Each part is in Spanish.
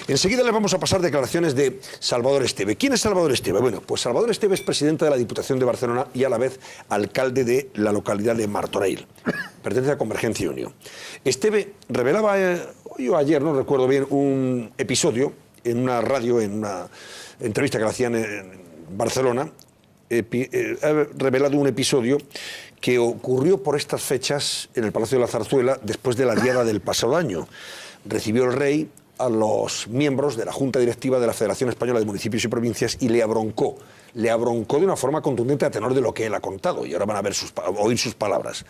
Enseguida les vamos a pasar declaraciones de Salvador Esteve. ¿Quién es Salvador Esteve? Bueno, pues Salvador Esteve es presidente de la Diputación de Barcelona y a la vez alcalde de la localidad de Martorell. Pertenece a Convergencia y Unió. Esteve revelaba hoy o ayer, no recuerdo bien, un episodio en una radio, en una entrevista que le hacían en Barcelona. Ha revelado un episodio que ocurrió por estas fechas en el Palacio de la Zarzuela después de la diada del pasado año. Recibió el rey a los miembros de la Junta Directiva de la Federación Española de Municipios y Provincias y le abroncó de una forma contundente a tenor de lo que él ha contado, y ahora van a oír sus palabras,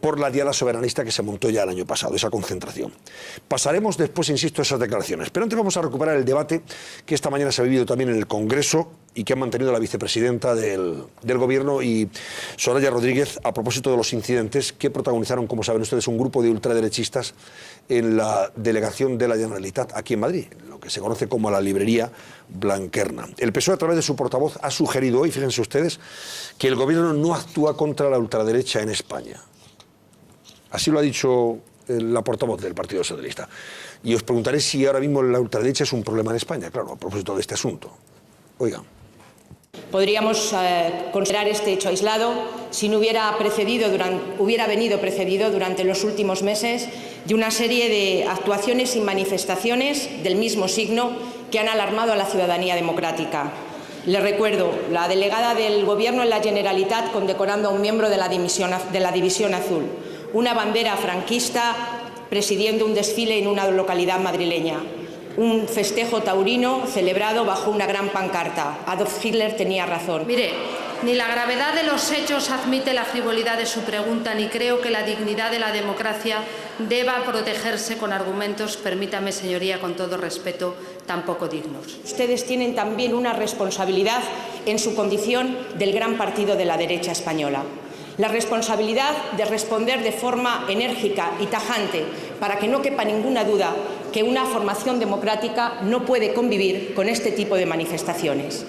por la diada soberanista que se montó ya el año pasado, esa concentración. Pasaremos después, insisto, a esas declaraciones, pero antes vamos a recuperar el debate que esta mañana se ha vivido también en el Congreso y que ha mantenido la vicepresidenta del Gobierno y Soraya Rodríguez a propósito de los incidentes que protagonizaron, como saben ustedes, un grupo de ultraderechistas en la delegación de la Generalitat aquí en Madrid, lo que se conoce como la librería Blanquerna. El PSOE, a través de su portavoz, ha sugerido hoy, fíjense ustedes, que el Gobierno no actúa contra la ultraderecha en España. Así lo ha dicho la portavoz del Partido Socialista. Y os preguntaré si ahora mismo la ultraderecha es un problema en España, claro, a propósito de este asunto. Oigan. Podríamos considerar este hecho aislado si no hubiera venido precedido durante los últimos meses de una serie de actuaciones y manifestaciones del mismo signo que han alarmado a la ciudadanía democrática. Les recuerdo, la delegada del Gobierno en la Generalitat condecorando a un miembro de la División Azul, una bandera franquista presidiendo un desfile en una localidad madrileña, un festejo taurino celebrado bajo una gran pancarta. Adolf Hitler tenía razón. Mire, ni la gravedad de los hechos admite la frivolidad de su pregunta, ni creo que la dignidad de la democracia deba protegerse con argumentos, permítame, señoría, con todo respeto, tan poco dignos. Ustedes tienen también una responsabilidad en su condición del gran partido de la derecha española. La responsabilidad de responder de forma enérgica y tajante para que no quepa ninguna duda que una formación democrática no puede convivir con este tipo de manifestaciones.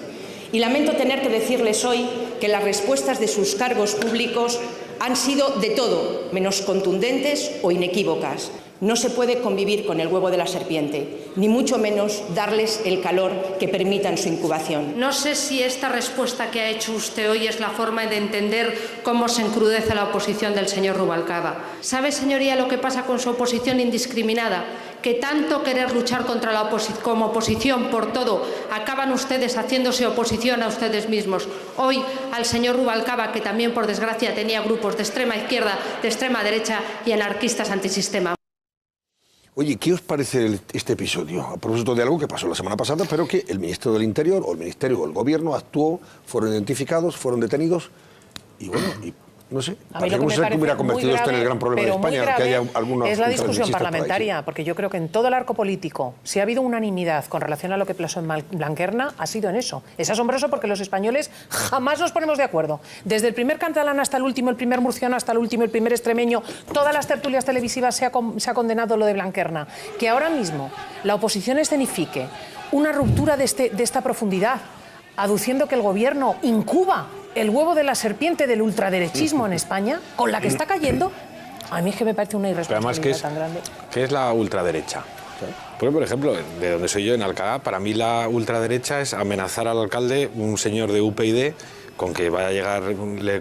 Y lamento tener que decirles hoy que las respuestas de sus cargos públicos han sido de todo menos contundentes o inequívocas. No se puede convivir con el huevo de la serpiente, ni mucho menos darles el calor que permitan su incubación. No sé si esta respuesta que ha hecho usted hoy es la forma de entender cómo se encrudece la oposición del señor Rubalcaba. ¿Sabe, señoría, lo que pasa con su oposición indiscriminada? Que tanto querer luchar contra la como oposición por todo, acaban ustedes haciéndose oposición a ustedes mismos. Hoy al señor Rubalcaba, que también por desgracia tenía grupos de extrema izquierda, de extrema derecha y anarquistas antisistema. Oye, ¿qué os parece este episodio? A propósito de algo que pasó la semana pasada, pero que el Ministro del Interior, o el Ministerio, o el Gobierno actuó, fueron identificados, fueron detenidos, y bueno, no sé, parece como si se hubiera convertido esto en el gran problema de España, que haya algunos... Es la discusión parlamentaria, porque yo creo que en todo el arco político, si ha habido unanimidad con relación a lo que pasó en Blanquerna, ha sido en eso. Es asombroso porque los españoles jamás nos ponemos de acuerdo. Desde el primer catalán hasta el último, el primer murciano hasta el último, el primer extremeño, todas las tertulias televisivas se ha condenado lo de Blanquerna. Que ahora mismo la oposición escenifique una ruptura de esta profundidad, aduciendo que el Gobierno incuba el huevo de la serpiente del ultraderechismo en España, con la que está cayendo, a mí es que me parece una irresponsabilidad tan grande. ¿Qué es la ultraderecha? Porque, por ejemplo, de donde soy yo, en Alcalá, para mí la ultraderecha es amenazar al alcalde, un señor de UPyD, con que vaya a llegar,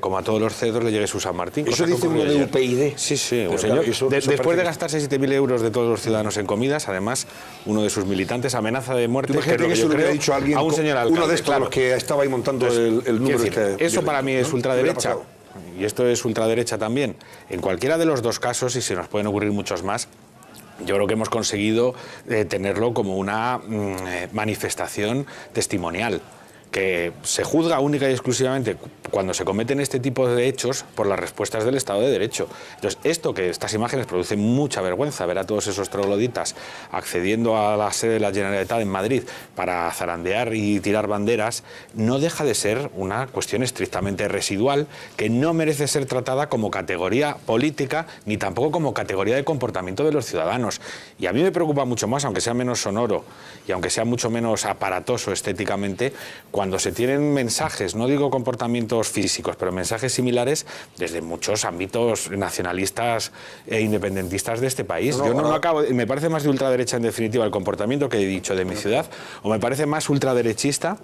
como a todos los cerdos, le llegue su San Martín. ¿Eso dice uno de UPyD? Sí, sí, un señor. Después de gastarse 7.000 euros de todos los ciudadanos en comidas, además, uno de sus militantes amenaza de muerte. Imagínate que eso le hubiera dicho a alguien, un señor alcalde, uno de estos, claro, que estaba ahí montando el número. Eso para mí es ultraderecha. Y esto es ultraderecha también. En cualquiera de los dos casos, y se nos pueden ocurrir muchos más, yo creo que hemos conseguido tenerlo como una manifestación testimonial, que se juzga única y exclusivamente cuando se cometen este tipo de hechos por las respuestas del Estado de Derecho. Entonces, estas imágenes producen mucha vergüenza, ver a todos esos trogloditas accediendo a la sede de la Generalitat en Madrid para zarandear y tirar banderas, no deja de ser una cuestión estrictamente residual que no merece ser tratada como categoría política ni tampoco como categoría de comportamiento de los ciudadanos. Y a mí me preocupa mucho más, aunque sea menos sonoro y aunque sea mucho menos aparatoso estéticamente, cuando cuando se tienen mensajes, no digo comportamientos físicos, pero mensajes similares desde muchos ámbitos nacionalistas e independentistas de este país. Yo no acabo, me parece más de ultraderecha en definitiva el comportamiento que he dicho de mi ciudad, o me parece más ultraderechista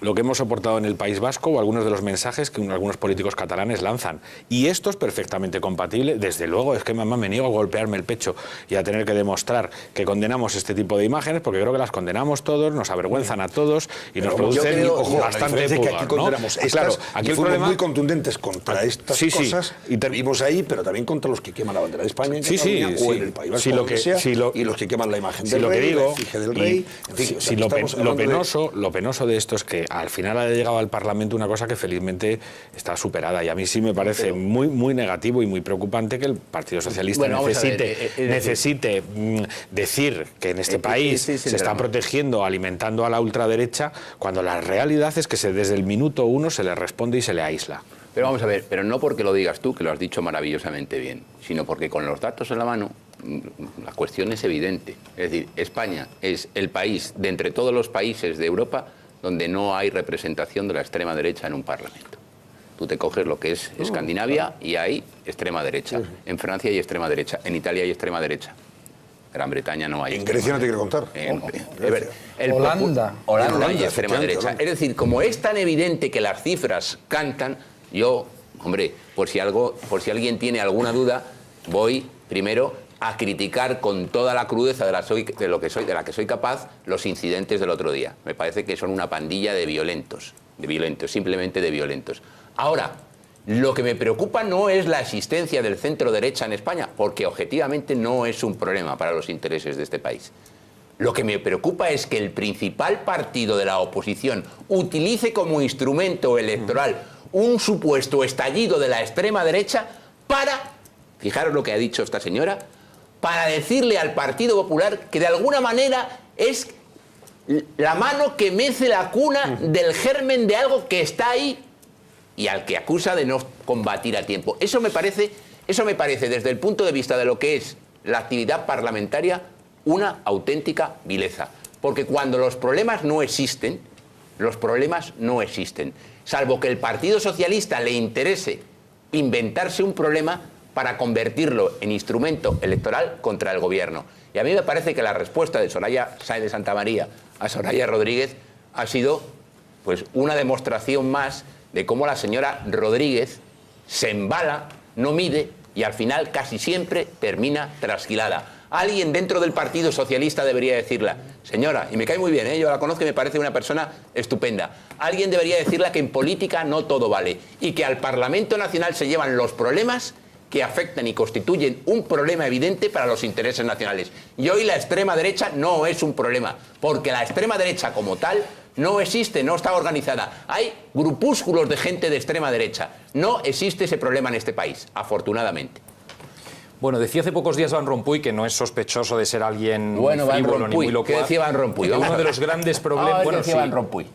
lo que hemos soportado en el País Vasco o algunos de los mensajes que algunos políticos catalanes lanzan. Y esto es perfectamente compatible. Desde luego, es que mamá me niego a golpearme el pecho y a tener que demostrar que condenamos este tipo de imágenes, porque creo que las condenamos todos, nos avergüenzan a todos y nos producen bastante pudor, que aquí condenamos estas, claro, aquí el problema muy contundentes contra estas cosas, y vimos ahí, pero también contra los que queman la bandera de España en Cataluña o en el País Vasco, y los que queman la imagen del rey, la efigie del rey. En fin, lo penoso de esto es que al final ha llegado al Parlamento una cosa que felizmente está superada, y a mí sí me parece muy negativo y muy preocupante que el Partido Socialista necesite decir que en este país se está protegiendo, alimentando a la ultraderecha, cuando la realidad es que desde el minuto uno se le responde y se le aísla. Pero vamos a ver, pero no porque lo digas tú, que lo has dicho maravillosamente bien, sino porque con los datos en la mano la cuestión es evidente. Es decir, España es el país de entre todos los países de Europa donde no hay representación de la extrema derecha en un parlamento. Tú te coges lo que es Escandinavia y hay extrema derecha. En Francia hay extrema derecha, en Italia hay extrema derecha. Gran Bretaña no hay. En Grecia no te quiero contar. Holanda hay extrema derecha. Es decir, como es tan evidente que las cifras cantan, yo, hombre, por si alguien tiene alguna duda, voy primero a criticar con toda la crudeza de la que soy capaz los incidentes del otro día. Me parece que son una pandilla de violentos, simplemente de violentos. Ahora, lo que me preocupa no es la existencia del centro derecha en España, porque objetivamente no es un problema para los intereses de este país. Lo que me preocupa es que el principal partido de la oposición utilice como instrumento electoral un supuesto estallido de la extrema derecha para, fijaros lo que ha dicho esta señora, para decirle al Partido Popular que de alguna manera es la mano que mece la cuna del germen de algo que está ahí y al que acusa de no combatir a tiempo. Eso me parece desde el punto de vista de lo que es la actividad parlamentaria una auténtica vileza. Porque cuando los problemas no existen, salvo que el Partido Socialista le interese inventarse un problema para convertirlo en instrumento electoral contra el gobierno. Y a mí me parece que la respuesta de Soraya Sáenz de Santamaría a Soraya Rodríguez ha sido pues una demostración más de cómo la señora Rodríguez se embala, no mide y al final casi siempre termina trasquilada. Alguien dentro del Partido Socialista debería decirla, señora, y me cae muy bien, yo la conozco y me parece una persona estupenda, alguien debería decirle que en política no todo vale y que al Parlamento Nacional se llevan los problemas que afectan y constituyen un problema evidente para los intereses nacionales. Y hoy la extrema derecha no es un problema, porque la extrema derecha como tal no existe, no está organizada. Hay grupúsculos de gente de extrema derecha. No existe ese problema en este país, afortunadamente. Bueno, decía hace pocos días Van Rompuy, que no es sospechoso de ser alguien frívolo ni muy locuaz. ¿Qué decía Van Rompuy? Uno de los grandes problemas... ¿Qué decía Van Rompuy?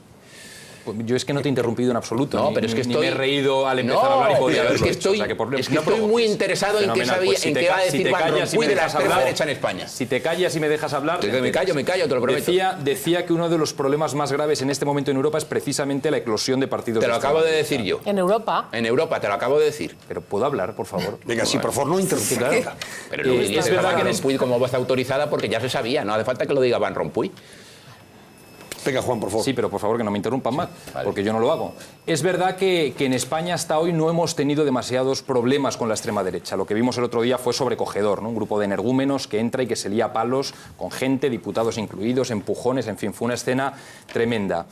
Yo es que no te he interrumpido en absoluto. No, pero es que ni me he reído al empezar a hablar y podía haberlo hecho. Estoy muy interesado en qué va a decir Van Rompuy de la extrema derecha en España. Si te callas y me dejas hablar... Me callo, te lo prometo. Decía que uno de los problemas más graves en este momento en Europa es precisamente la eclosión de partidos... Te lo acabo de decir yo. ¿En Europa? En Europa, te lo acabo de decir. Pero ¿puedo hablar, por favor? Venga, sí, por favor, no interrumpa. Claro. Pero no es verdad que Van Rompuy como voz autorizada porque ya se sabía, no hace falta que lo diga Van Rompuy. Venga, Juan, por favor. Sí, pero por favor que no me interrumpan más, porque yo no lo hago. Es verdad que en España hasta hoy no hemos tenido demasiados problemas con la extrema derecha. Lo que vimos el otro día fue sobrecogedor, ¿no? Un grupo de energúmenos que entra y que se lía a palos con gente, diputados incluidos, empujones, en fin, fue una escena tremenda.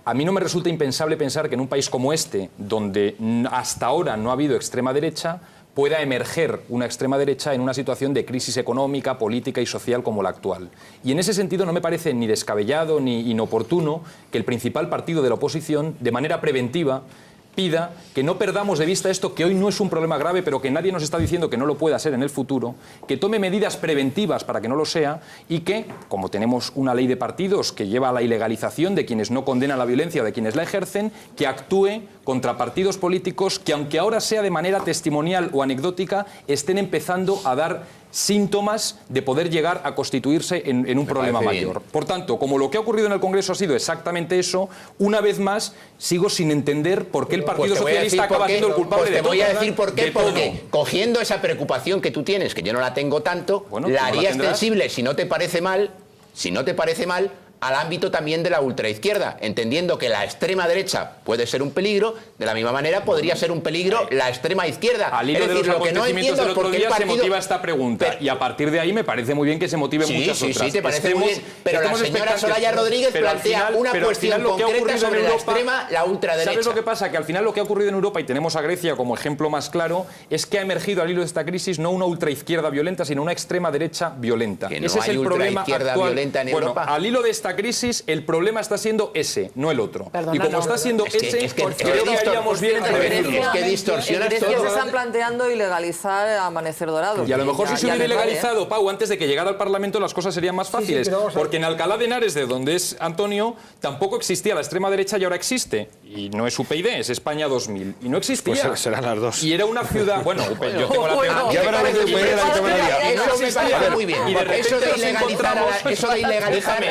A mí no me resulta impensable pensar que en un país como este, donde hasta ahora no ha habido extrema derecha, pueda emerger una extrema derecha en una situación de crisis económica, política y social como la actual. Y en ese sentido no me parece ni descabellado ni inoportuno que el principal partido de la oposición, de manera preventiva, pida que no perdamos de vista esto, que hoy no es un problema grave, pero que nadie nos está diciendo que no lo pueda ser en el futuro, que tome medidas preventivas para que no lo sea y que, como tenemos una ley de partidos que lleva a la ilegalización de quienes no condenan la violencia o de quienes la ejercen, que actúe contra partidos políticos que, aunque ahora sea de manera testimonial o anecdótica, estén empezando a dar síntomas de poder llegar a constituirse en un problema mayor. Por tanto, como lo que ha ocurrido en el Congreso ha sido exactamente eso, una vez más sigo sin entender por qué el Partido Socialista acaba siendo el culpable de todo. Te voy a decir por qué, porque cogiendo esa preocupación que tú tienes, que yo no la tengo tanto, la haría extensible, si no te parece mal, al ámbito también de la ultraizquierda, entendiendo que la extrema derecha puede ser un peligro, de la misma manera podría ser un peligro la extrema izquierda. Al hilo de los acontecimientos del otro día se motiva esta pregunta, y a partir de ahí me parece muy bien que se motiven muchas otras. Sí, te parece muy bien, pero la señora Soraya Rodríguez plantea una cuestión concreta sobre la extrema, la ultraderecha. ¿Sabes lo que pasa? Que al final lo que ha ocurrido en Europa, y tenemos a Grecia como ejemplo más claro, es que ha emergido al hilo de esta crisis no una ultraizquierda violenta, sino una extrema derecha violenta. Que no ese es el problema actual. Violenta en Europa. Al hilo de esta crisis, el problema está siendo ese, no el otro. Y como está siendo ese, creo que haríamos bien en prevenirlo. Es que distorsionas todo. En Grecia se están planteando ilegalizar Amanecer Dorado. Y a lo mejor si se hubiera ilegalizado, Pau, antes de que llegara al Parlamento las cosas serían más fáciles. Porque en Alcalá de Henares, de donde es Antonio, tampoco existía la extrema derecha y ahora existe. Y no es UPyD, es España 2000. Y no existía. Pues serán las dos. Y era una ciudad... Bueno, yo tengo la pena... Ya verás de UPyD la que eso me parece muy bien. Y de repente nos encontramos... Eso de ilegalizar...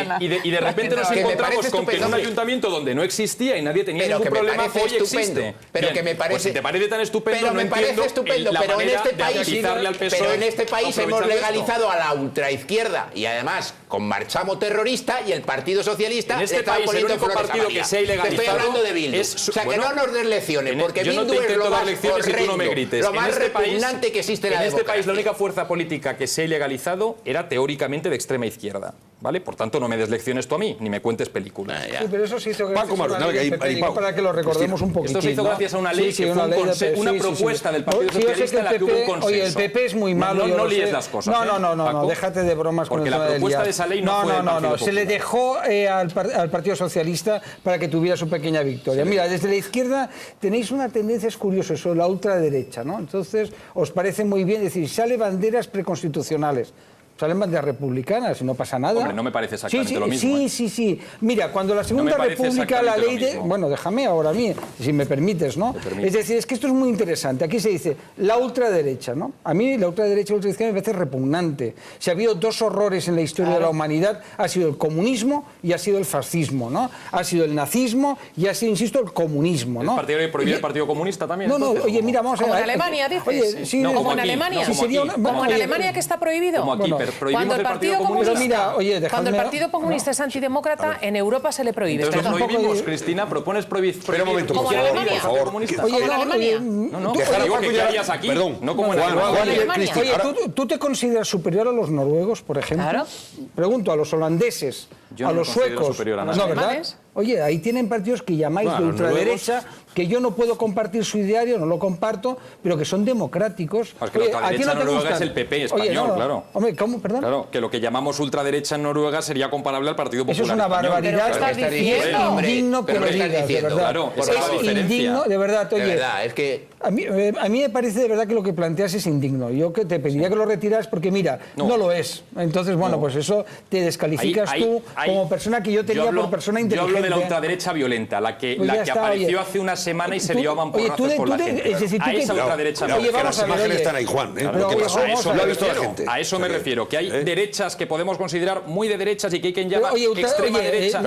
Y de repente nos encontramos con que en un ayuntamiento donde no existía y nadie tenía ningún problema, hoy existe. Pero que me parece... Pues si te parece tan estupendo, pero me parece estupendo, pero en este país hemos legalizado a la ultraizquierda y además con marchamo terrorista, y el Partido Socialista en este país el único partido que se ha ilegalizado. Estoy hablando de Bildu. O sea, que no nos des lecciones, porque Bildu es lo más horrendo, lo más repugnante que existe en la democracia. En este país la única fuerza política que se ha ilegalizado era teóricamente de extrema izquierda. ¿Vale? Por tanto, no me des lecciones tú a mí, ni me cuentes películas. Sí, pero eso se hizo gracias a una ley de PPI, para que lo recordemos un poquitín. Esto se hizo gracias a una ley que fue una propuesta del Partido Socialista en la que hubo un consenso. Oye, el PP es muy malo. No líes las cosas. No, déjate de bromas con el tema del día. Porque la propuesta de esa ley no fue del Partido Popular. Se le dejó al Partido Socialista para que tuviera su pequeña victoria. Mira, desde la izquierda tenéis una tendencia, es curioso, eso, la ultraderecha, ¿no? Entonces, os parece muy bien decir, sale banderas preconstitucionales. Salen banderas republicanas y no pasa nada. Hombre, no me parece exactamente lo mismo. Sí. Mira, cuando la Segunda República, la ley de... Bueno, déjame ahora a mí, si me permites, ¿no? Es decir, es que esto es muy interesante. Aquí se dice la ultraderecha, ¿no? A mí la ultraderecha y la ultraizquierda me parece repugnante. Si ha habido dos horrores en la historia de la humanidad, ha sido el comunismo y ha sido el fascismo, ¿no? Ha sido el nazismo y ha sido, insisto, el comunismo, ¿no? ¿El partido de prohibir el Partido Comunista también? No, oye, mira, vamos a ver... ¿Como en Alemania, dices? Oye, sí, ¿como en Alemania? ¿Como en Alemania que está prohibido? Como aquí, Cuando el Partido Comunista, cuando el Partido Comunista es antidemócrata, en Europa se le prohíbe. Entonces lo prohibimos, Cristina, propones prohibir... Pero un momento, como en Alemania. por favor. Oye, en Alemania. No, digo que harías aquí, no como en Alemania. Oye, ¿tú te consideras superior a los noruegos, por ejemplo? Claro. Pregunto, a los holandeses, a los suecos. No, ¿verdad? Oye, ahí tienen partidos que llamáis de ultraderecha, que yo no puedo compartir su ideario, no lo comparto, pero que son democráticos. Es que la ultraderecha en Noruega es el PP español, claro. Hombre, ¿cómo? Perdón. Claro, que lo que llamamos ultraderecha en Noruega sería comparable al Partido Popular. Eso es una barbaridad. ¿Estás diciendo? Indigno que lo digas, de verdad. Claro, es indigno, de verdad. Oye, de verdad, es que... A mí me parece de verdad que lo que planteas es indigno. Yo que te pediría que lo retiraras porque, mira, no lo es. Entonces, bueno, pues eso te descalificas tú como persona que yo tenía por persona inteligente. Yo hablo de la ultraderecha violenta, la que apareció hace una semana y se lió a mamporrazos por la gente. A esa ultraderecha violenta. Las imágenes están ahí, Juan. Lo que pasó, lo ha visto la gente. A eso me refiero, que hay derechas que podemos considerar muy de derechas y que hay quien llama extrema derecha.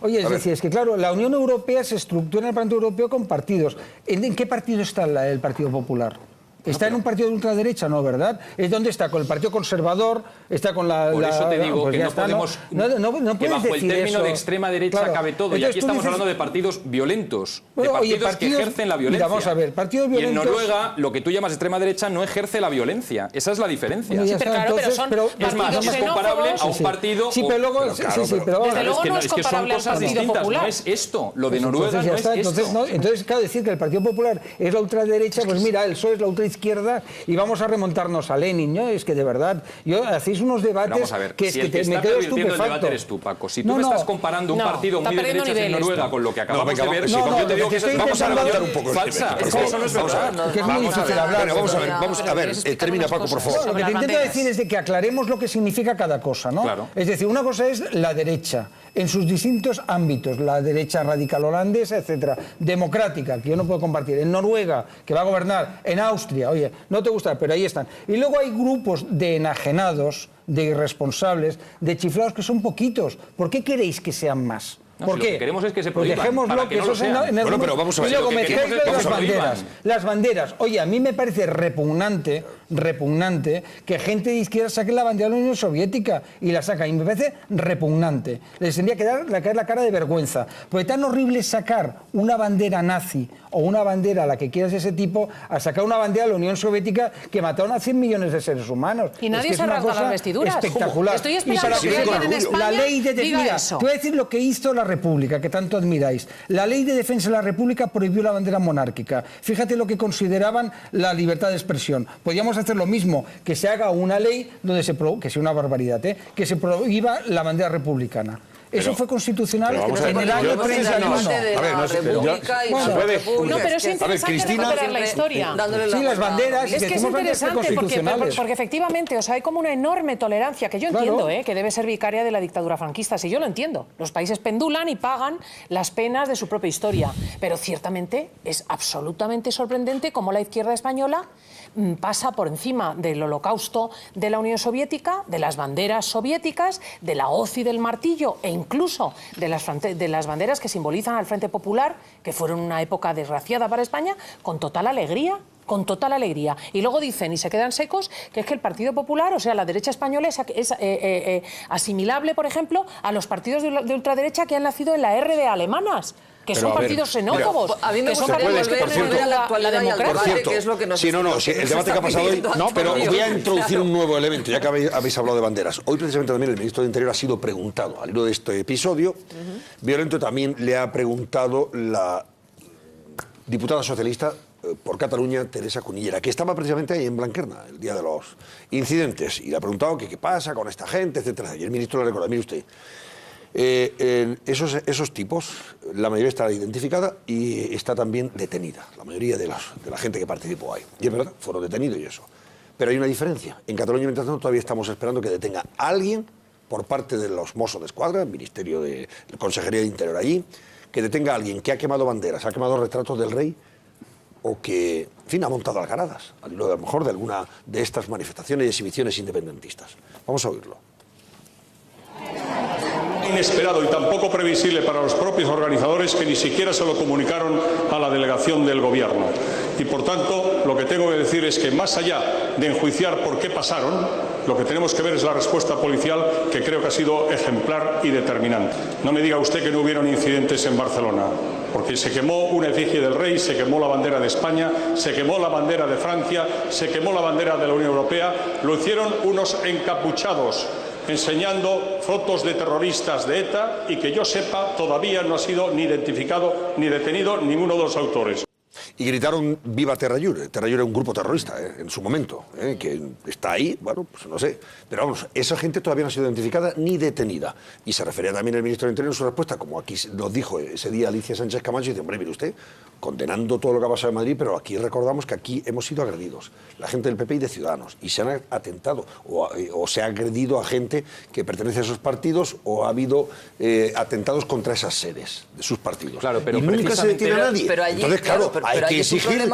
Oye, es decir, es que claro, la Unión Europea se estructura en el Parlamento Europeo con partidos. ¿En qué partido está el Partido Popular? ¿Está en un partido de ultraderecha? No, ¿verdad? ¿Es dónde está? ¿Con el Partido Conservador? ¿Está con la...? Por eso te digo que no podemos... que bajo el término de extrema derecha cabe todo. Y aquí estamos hablando de partidos violentos. De partidos que ejercen la violencia. Vamos a ver, partidos violentos... Y en Noruega, lo que tú llamas extrema derecha no ejerce la violencia. Esa es la diferencia. Sí, pero claro, pero son es más, es comparable a un partido... Sí, pero luego... Desde luego no es que son cosas distintas. No es esto. Lo de Noruega no es esto. Entonces, claro, decir que el Partido Popular es la ultraderecha, pues mira, el PSOE es la ultraizquierda y vamos a remontarnos a Lenin, ¿no? Es que de verdad, hacéis unos debates vamos a ver, que, si es que me quedo estupefacto. El debate eres tú, Paco. Si tú me estás comparando un partido muy de derechas en Noruega con lo que acabamos de ver, yo te digo que vamos a levantar un poco. Falsa. Es que eso no es verdad. Que es muy difícil hablar. Vamos a ver, termina Paco, por favor. Lo que te intento decir es de que aclaremos lo que significa cada cosa, ¿no? Claro. Es decir, una cosa es la derecha en sus distintos ámbitos, la derecha radical holandesa, etcétera, democrática, que yo no puedo compartir, en Noruega, que va a gobernar, en Austria, oye, no te gusta, pero ahí están. Y luego hay grupos de enajenados, de irresponsables, de chiflados que son poquitos. ¿Por qué queréis que sean más? No, ¿Por si qué? Lo que queremos es que se prohíban, dejémoslo para que no lo sean. Bueno, pero vamos a ver. Y luego Lo que mezcláis queremos lo de es las que se banderas. Las banderas. Oye, a mí me parece repugnante que gente de izquierda saque la bandera de la Unión Soviética y la saca. Y me parece repugnante. Les tendría que caer la cara de vergüenza. Porque tan horrible es sacar una bandera nazi o una bandera, la que quieras de ese tipo, a sacar una bandera de la Unión Soviética que mataron a 100 millones de seres humanos. Y nadie es que se es una rasga cosa las vestiduras. espectacular. Estoy Y esperando para que que alguien en España la ley de diga mira, eso. te voy a decir lo que hizo la República, que tanto admiráis. La ley de defensa de la República prohibió la bandera monárquica. Fíjate lo que consideraban la libertad de expresión. Podríamos hacer lo mismo, que se haga una ley donde que sea una barbaridad, que se prohíba la bandera republicana. Eso fue constitucional en el año 31. No, pero es interesante recuperar la historia. Sí, las banderas. Es que es interesante porque efectivamente, o sea, hay como una enorme tolerancia, que yo entiendo, que debe ser vicaria de la dictadura franquista, sí, yo lo entiendo. Los países pendulan y pagan las penas de su propia historia, pero ciertamente es absolutamente sorprendente cómo la izquierda española pasa por encima del holocausto de la Unión Soviética, de las banderas soviéticas, de la hoz y del martillo e incluso de las banderas que simbolizan al Frente Popular, que fueron una época desgraciada para España, con total alegría. Con total alegría. Y luego dicen, y se quedan secos, que es que el Partido Popular, o sea, la derecha española es asimilable, por ejemplo, a los partidos de ultraderecha que han nacido en la RDA alemanas. Que son partidos xenófobos. A mí me gustaría volver a la actualidad y al debate, que es lo que nos el debate que ha pasado hoy. No, pero voy a introducir un nuevo elemento, ya que habéis hablado de banderas. Hoy precisamente también el ministro de Interior ha sido preguntado, al hilo de este episodio, Violento también le ha preguntado la diputada socialista por Cataluña, Teresa Cunillera, que estaba precisamente ahí en Blanquerna, el día de los incidentes, y le ha preguntado qué pasa con esta gente, etcétera. Y el ministro le recuerda, mire usted, esos tipos, la mayoría está identificada y está también detenida, la mayoría de la gente que participó ahí. Y es verdad, fueron detenidos y eso. Pero hay una diferencia. En Cataluña, mientras tanto, todavía estamos esperando que detenga a alguien por parte de los Mossos d'Esquadra, el Ministerio de la Consejería de Interior allí, que detenga a alguien que ha quemado banderas, ha quemado retratos del rey, o que, en fin, ha montado algaradas, a lo mejor de alguna de estas manifestaciones y exhibiciones independentistas. Vamos a oírlo. Inesperado y tan poco previsible para los propios organizadores que ni siquiera se lo comunicaron a la delegación del Gobierno. Y por tanto, lo que tengo que decir es que más allá de enjuiciar por qué pasaron, lo que tenemos que ver es la respuesta policial, que creo que ha sido ejemplar y determinante. No me diga usted que no hubieron incidentes en Barcelona, porque se quemó una efigie del rey, se quemó la bandera de España, se quemó la bandera de Francia, se quemó la bandera de la Unión Europea, lo hicieron unos encapuchados enseñando fotos de terroristas de ETA y que yo sepa todavía no ha sido ni identificado ni detenido ninguno de los autores. Y gritaron viva Terrallure. Terrallure era un grupo terrorista en su momento, que está ahí, bueno, pues no sé. Pero vamos, esa gente todavía no ha sido identificada ni detenida. Y se refería también el ministro de Interior en su respuesta, como aquí nos dijo ese día Alicia Sánchez Camacho, y dice, hombre, mire usted, condenando todo lo que ha pasado en Madrid, pero aquí recordamos que aquí hemos sido agredidos, la gente del PP y de Ciudadanos, y se han atentado, o se ha agredido a gente que pertenece a esos partidos, o ha habido atentados contra esas sedes de sus partidos. Claro, pero y nunca se detiene a nadie. Pero allí, entonces, claro, hay que exigir.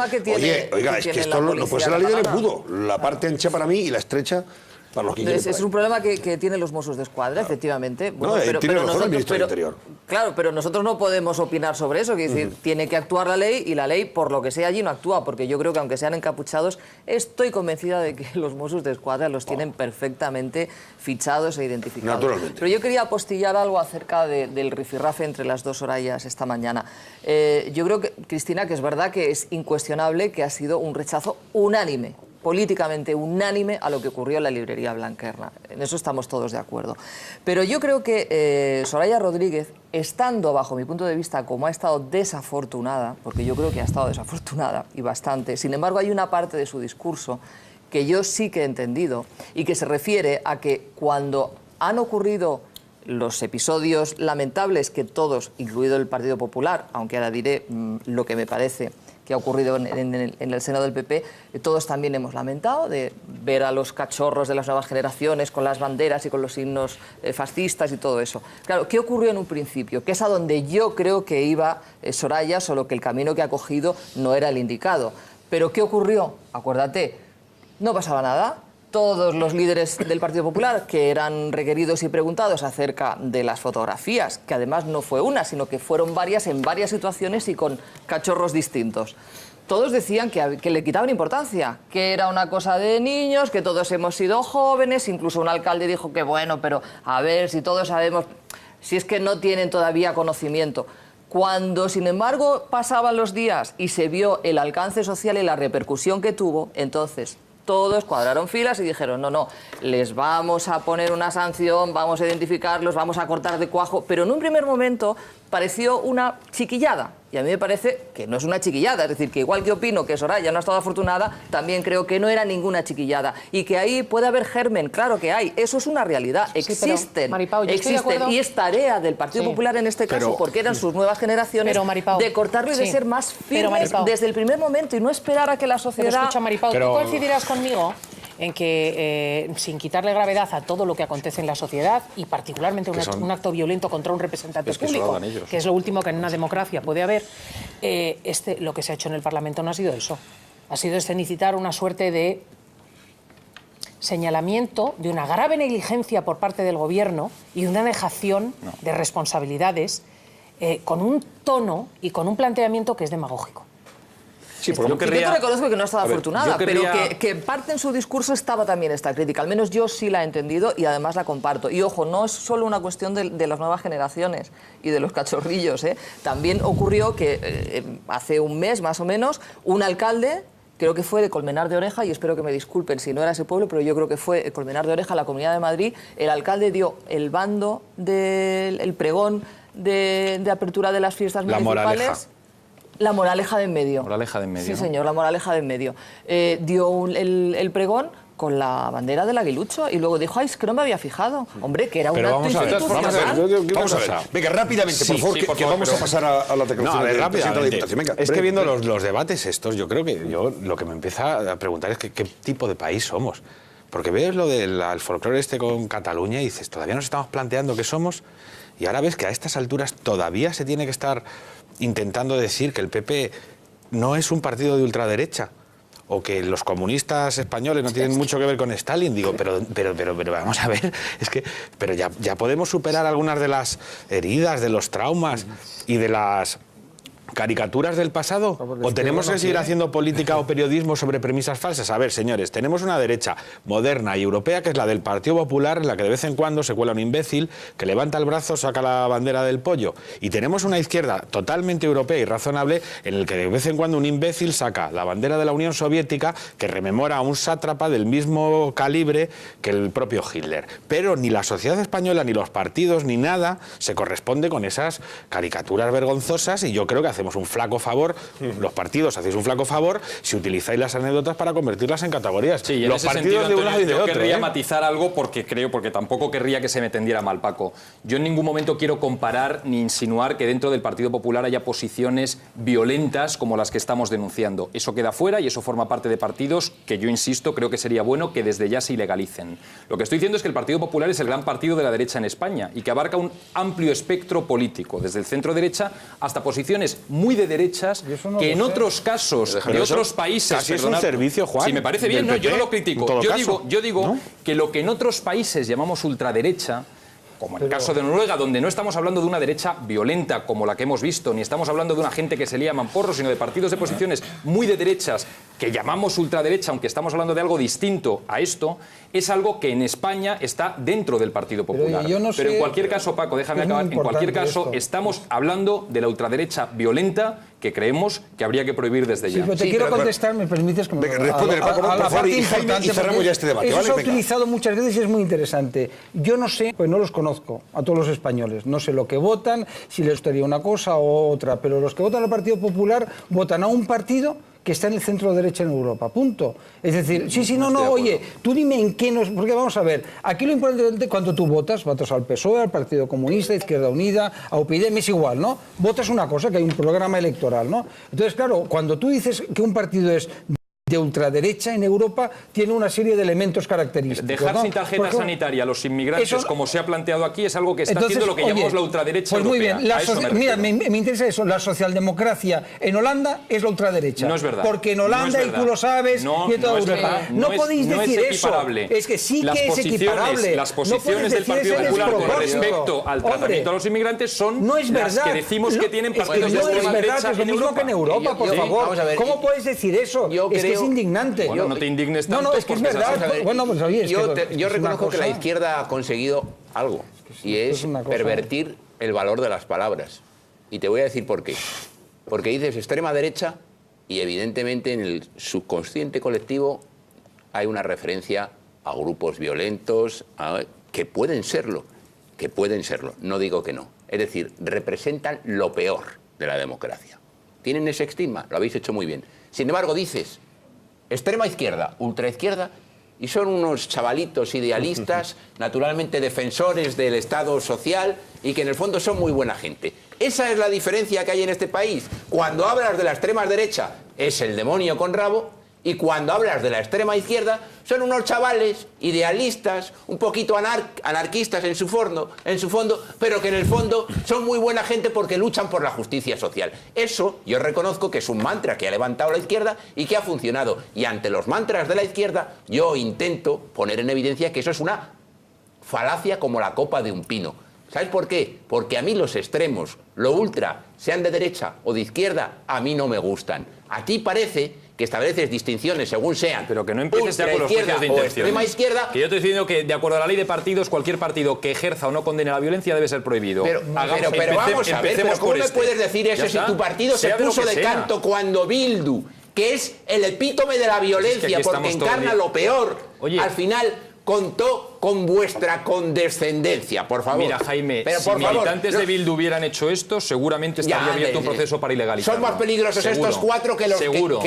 Oiga, es que esto no puede ser la ley del embudo. La parte ancha para mí y la estrecha para los que quieren. Es un problema que tienen los Mossos d'Esquadra, efectivamente. Bueno, no, tiene razón el ministro del Interior. Claro, pero nosotros no podemos opinar sobre eso. Es decir, tiene que actuar la ley y la ley, por lo que sea allí, no actúa. Porque yo creo que aunque sean encapuchados, estoy convencida de que los Mossos d'Esquadra los tienen perfectamente fichados e identificados. Naturalmente. Pero yo quería apostillar algo acerca del rifirrafe entre las dos Sorayas esta mañana. Yo creo, que, Cristina, que es verdad que es incuestionable que ha sido un rechazo unánime, políticamente unánime, a lo que ocurrió en la librería Blanquerna. En eso estamos todos de acuerdo. Pero yo creo que Soraya Rodríguez, estando bajo mi punto de vista como ha estado desafortunada, porque yo creo que ha estado desafortunada y bastante, sin embargo hay una parte de su discurso que yo sí que he entendido y que se refiere a que cuando han ocurrido los episodios lamentables que todos, incluido el Partido Popular, aunque ahora diré lo que me parece que ha ocurrido en el seno del PP, todos también hemos lamentado, de ver a los cachorros de las nuevas generaciones con las banderas y con los signos fascistas y todo eso. Claro, ¿qué ocurrió en un principio? Que es a donde yo creo que iba Soraya, solo que el camino que ha cogido no era el indicado. ¿Pero qué ocurrió? Acuérdate, no pasaba nada. Todos los líderes del Partido Popular que eran requeridos y preguntados acerca de las fotografías, que además no fue una, sino que fueron varias en varias situaciones y con cachorros distintos. Todos decían que le quitaban importancia, que era una cosa de niños, que todos hemos sido jóvenes, incluso un alcalde dijo que bueno, pero a ver si todos sabemos, si es que no tienen todavía conocimiento. Cuando, sin embargo, pasaban los días y se vio el alcance social y la repercusión que tuvo, entonces todos cuadraron filas y dijeron, no, les vamos a poner una sanción, vamos a identificarlos, vamos a cortar de cuajo, pero en un primer momento pareció una chiquillada. Y a mí me parece que no es una chiquillada, es decir, que igual que opino que Soraya no ha estado afortunada, también creo que no era ninguna chiquillada. Y que ahí puede haber germen, claro que hay, eso es una realidad, existen, pero, Maripau, yo estoy de acuerdo. Y es tarea del Partido Popular en este caso, porque eran sus nuevas generaciones, Maripau, de cortarlo y de ser más firmes desde el primer momento y no esperar a que la sociedad... Pero escucha, Maripau, ¿tú coincidirás conmigo en que, sin quitarle gravedad a todo lo que acontece en la sociedad, y particularmente un acto violento contra un representante público, que es lo último que en una democracia puede haber, lo que se ha hecho en el Parlamento no ha sido eso. Ha sido escenificar una suerte de señalamiento de una grave negligencia por parte del Gobierno y una dejación de responsabilidades con un tono y con un planteamiento que es demagógico. Sí, yo te reconozco que no ha estado afortunada, pero que parte en su discurso estaba también esta crítica. Al menos yo sí la he entendido y además la comparto. Y ojo, no es solo una cuestión de las nuevas generaciones y de los cachorrillos, ¿eh? También ocurrió que hace un mes más o menos un alcalde, creo que fue de Colmenar de Oreja, y espero que me disculpen si no era ese pueblo, pero yo creo que fue Colmenar de Oreja, la Comunidad de Madrid, el alcalde dio el bando del pregón de apertura de las fiestas municipales. La moraleja de en medio. Moraleja de en medio. Sí, señor, la moraleja de en medio. Dio el pregón con la bandera del aguilucho y luego dijo, ay, es que no me había fijado. Hombre, que era un acto institucional. Vamos a ver. Venga, rápidamente, por favor, que vamos a pasar a la declaración de la presidenta de la Diputación. Venga, es que viendo los debates estos, yo creo que lo que me empieza a preguntar es qué tipo de país somos. Porque ves lo del folclore con Cataluña y dices, todavía nos estamos planteando qué somos, y ahora ves que a estas alturas todavía se tiene que estar intentando decir que el PP no es un partido de ultraderecha o que los comunistas españoles no tienen mucho que ver con Stalin. Digo, pero vamos a ver, es que pero ya podemos superar algunas de las heridas, de los traumas y de las caricaturas del pasado, o tenemos que seguir haciendo política o periodismo sobre premisas falsas. A ver, señores, tenemos una derecha moderna y europea que es la del Partido Popular, en la que de vez en cuando se cuela un imbécil que levanta el brazo, saca la bandera del pollo, y tenemos una izquierda totalmente europea y razonable en el que de vez en cuando un imbécil saca la bandera de la Unión Soviética, que rememora a un sátrapa del mismo calibre que el propio Hitler. Pero ni la sociedad española, ni los partidos, ni nada se corresponde con esas caricaturas vergonzosas, y yo creo que hacemos un flaco favor, los partidos hacéis un flaco favor si utilizáis las anécdotas para convertirlas en categorías. Sí, y en los ese partidos sentido, de un lado y de yo otro. Querría matizar algo porque tampoco querría que se me entendiera mal, Paco. Yo en ningún momento quiero comparar ni insinuar que dentro del Partido Popular haya posiciones violentas como las que estamos denunciando. Eso queda fuera y eso forma parte de partidos que yo insisto, creo que sería bueno que desde ya se ilegalicen. Lo que estoy diciendo es que el Partido Popular es el gran partido de la derecha en España y que abarca un amplio espectro político, desde el centro derecha hasta posiciones muy de derechas que en otros casos de otros países... Casi es un servicio, Juan. Si me parece bien, no, yo no lo critico. Yo digo ¿no? que lo que en otros países llamamos ultraderecha, como en el caso de Noruega, donde no estamos hablando de una derecha violenta como la que hemos visto, ni estamos hablando de una gente que se lía mamporros, sino de partidos de posiciones muy de derechas que llamamos ultraderecha, aunque estamos hablando de algo distinto a esto, es algo que en España está dentro del Partido Popular. Pero en cualquier caso, Paco, déjame acabar, en cualquier caso estamos hablando de la ultraderecha violenta que creemos que habría que prohibir desde ya. Sí, pero te quiero contestar, me permites que me... Responde, Paco, por favor, y cerramos ya este debate. Eso se ha utilizado muchas veces y es muy interesante. Yo no sé, pues no los conozco a todos los españoles, no sé lo que votan, si les gustaría una cosa o otra, pero los que votan al Partido Popular votan a un partido que está en el centro derecha en Europa, punto. Es decir, oye, tú dime en qué nos... Porque vamos a ver, aquí lo importante cuando tú votas al PSOE, al Partido Comunista, a Izquierda Unida, a UPyD, me es igual, ¿no? Votas una cosa, que hay un programa electoral, ¿no? Entonces, claro, cuando tú dices que un partido es de ultraderecha en Europa, tiene una serie de elementos característicos. Dejar sin tarjeta sanitaria a los inmigrantes, como se ha planteado aquí, es algo que está haciendo lo que llamamos la ultraderecha europea. Muy bien, mira, me interesa eso. La socialdemocracia en Holanda es la ultraderecha. No es verdad. Porque en Holanda, y tú lo sabes, y en toda Europa. No podéis decir eso. Es que sí que es equiparable. Las posiciones del Partido Popular con respecto al tratamiento a los inmigrantes son las que decimos que tienen partidos de extrema derecha en Europa. En Europa, por favor. ¿Cómo puedes decir eso? Es indignante. Bueno, no te indignes tanto. No, es que es verdad. Bueno, pues oye, yo reconozco que la izquierda ha conseguido algo, y es pervertir el valor de las palabras. Y te voy a decir por qué. Porque dices extrema derecha y evidentemente en el subconsciente colectivo hay una referencia a grupos violentos, que pueden serlo, no digo que no. Es decir, representan lo peor de la democracia. Tienen ese estigma, lo habéis hecho muy bien. Sin embargo, dices extrema izquierda, ultraizquierda, y son unos chavalitos idealistas, naturalmente defensores del Estado social, y que en el fondo son muy buena gente. Esa es la diferencia que hay en este país. Cuando hablas de la extrema derecha, es el demonio con rabo, y cuando hablas de la extrema izquierda, son unos chavales idealistas, un poquito anarquistas en su fondo, pero que en el fondo son muy buena gente porque luchan por la justicia social. Eso yo reconozco que es un mantra que ha levantado la izquierda y que ha funcionado. Y ante los mantras de la izquierda, yo intento poner en evidencia que eso es una falacia como la copa de un pino. ¿Sabes por qué? Porque a mí los extremos, lo ultra, sean de derecha o de izquierda, a mí no me gustan. A ti parece que estableces distinciones según sean. Pero que no empieces ya con los juicios de intención. Extrema izquierda. Que yo te estoy diciendo que, de acuerdo a la ley de partidos, cualquier partido que ejerza o no condene la violencia debe ser prohibido. Pero vamos a ver, pero ¿cómo me puedes decir eso si tu partido se puso de canto cuando Bildu, que es el epítome de la violencia porque encarna lo peor, al final contó con vuestra condescendencia, por favor? Mira, Jaime, si militantes de Bildu hubieran hecho esto, seguramente estaría abierto un proceso para ilegalizarlo. Son más peligrosos estos cuatro que los de Bildu.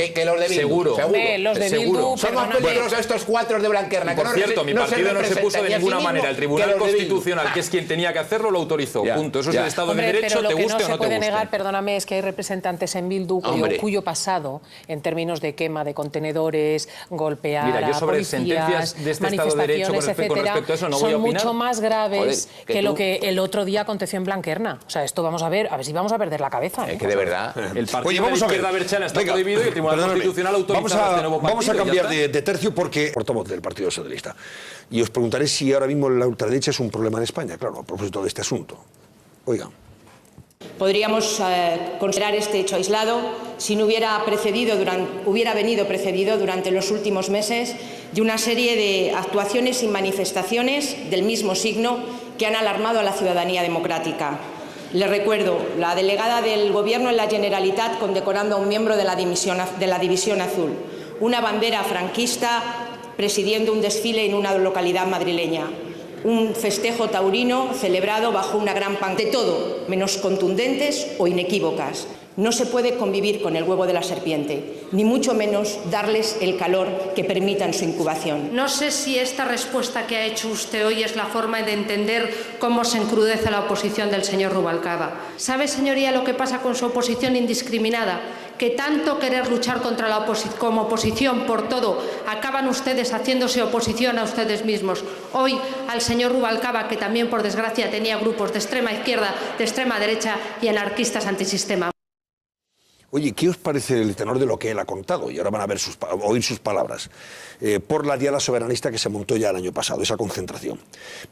Seguro. Los de Bildu, son más peligrosos estos cuatro de Blanquerna. Por cierto, mi partido no se puso de ninguna manera. El Tribunal Constitucional, que es quien tenía que hacerlo, lo autorizó. Punto. Eso es el Estado de Derecho, te guste o no te guste. Pero lo que no se puede negar, perdóname, es que hay representantes en Bildu cuyo pasado, en términos de quema de contenedores, golpear a policías, manifestaciones, etcétera, respecto a eso no voy a opinar. Mucho más graves que lo que el otro día aconteció en Blanquerna. O sea, esto vamos a ver si vamos a perder la cabeza. Es que de verdad. El partido de izquierda Berchana está prohibido y el Tribunal Constitucional autorizado este nuevo partido. Vamos a cambiar de tercio porque portavoz del Partido Socialista. Y os preguntaré si ahora mismo la ultraderecha es un problema en España, claro, a propósito de este asunto. Oigan. Podríamos considerar este hecho aislado si no hubiera venido precedido durante los últimos meses de una serie de actuaciones y manifestaciones del mismo signo que han alarmado a la ciudadanía democrática. Les recuerdo, la delegada del Gobierno en la Generalitat condecorando a un miembro de la División Azul, una bandera franquista presidiendo un desfile en una localidad madrileña, un festejo taurino celebrado bajo una gran pancarta, de todo menos contundentes o inequívocas. No se puede convivir con el huevo de la serpiente, ni mucho menos darles el calor que permitan su incubación. No sé si esta respuesta que ha hecho usted hoy es la forma de entender cómo se encrudece la oposición del señor Rubalcaba. ¿Sabe, señoría, lo que pasa con su oposición indiscriminada? Que tanto querer luchar contra la como oposición por todo, acaban ustedes haciéndose oposición a ustedes mismos. Hoy al señor Rubalcaba, que también por desgracia tenía grupos de extrema izquierda, de extrema derecha y anarquistas antisistema. Oye, ¿qué os parece el tenor de lo que él ha contado? Y ahora van a oír sus palabras. Por la diada soberanista que se montó ya el año pasado, esa concentración.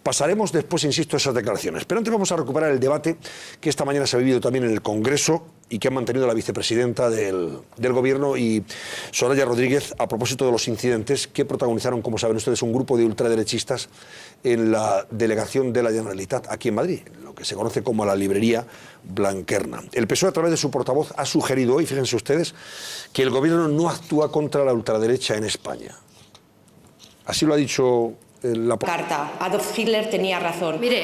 Pasaremos después, insisto, a esas declaraciones. Pero antes vamos a recuperar el debate que esta mañana se ha vivido también en el Congreso y que ha mantenido la vicepresidenta del Gobierno y Soraya Rodríguez a propósito de los incidentes que protagonizaron, como saben ustedes, un grupo de ultraderechistas en la delegación de la Generalitat aquí en Madrid, lo que se conoce como la librería Blanquerna. El PSOE, a través de su portavoz, ha sugerido hoy, fíjense ustedes, que el Gobierno no actúa contra la ultraderecha en España. Así lo ha dicho la carta. Adolf Hitler tenía razón. Mire,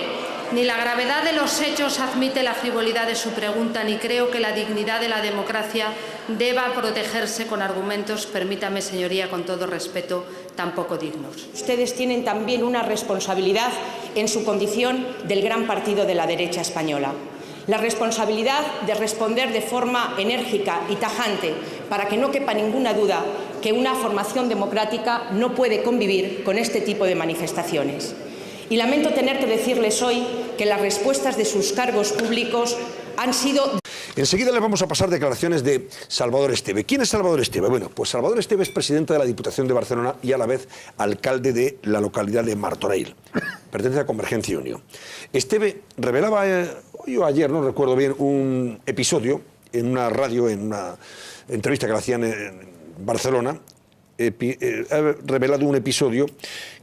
Ni la gravedad de los hechos admite la frivolidad de su pregunta, ni creo que la dignidad de la democracia deba protegerse con argumentos, permítame, señoría, con todo respeto, tan poco dignos. Ustedes tienen también una responsabilidad en su condición del gran partido de la derecha española. La responsabilidad de responder de forma enérgica y tajante para que no quepa ninguna duda que una formación democrática no puede convivir con este tipo de manifestaciones. Y lamento tener que decirles hoy que las respuestas de sus cargos públicos han sido... Enseguida les vamos a pasar declaraciones de Salvador Esteve. ¿Quién es Salvador Esteve? Bueno, pues Salvador Esteve es presidente de la Diputación de Barcelona y a la vez alcalde de la localidad de Martorell. Pertenece a Convergencia y Unió. Esteve revelaba, hoy o ayer, no recuerdo bien, un episodio en una radio, en una entrevista que le hacían en Barcelona. Ha revelado un episodio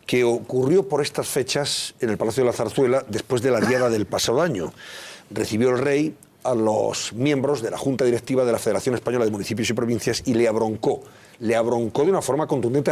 que ocurrió por estas fechas en el Palacio de la Zarzuela después de la diada del pasado año. Recibió el rey a los miembros de la Junta Directiva de la Federación Española de Municipios y Provincias y le abroncó de una forma contundente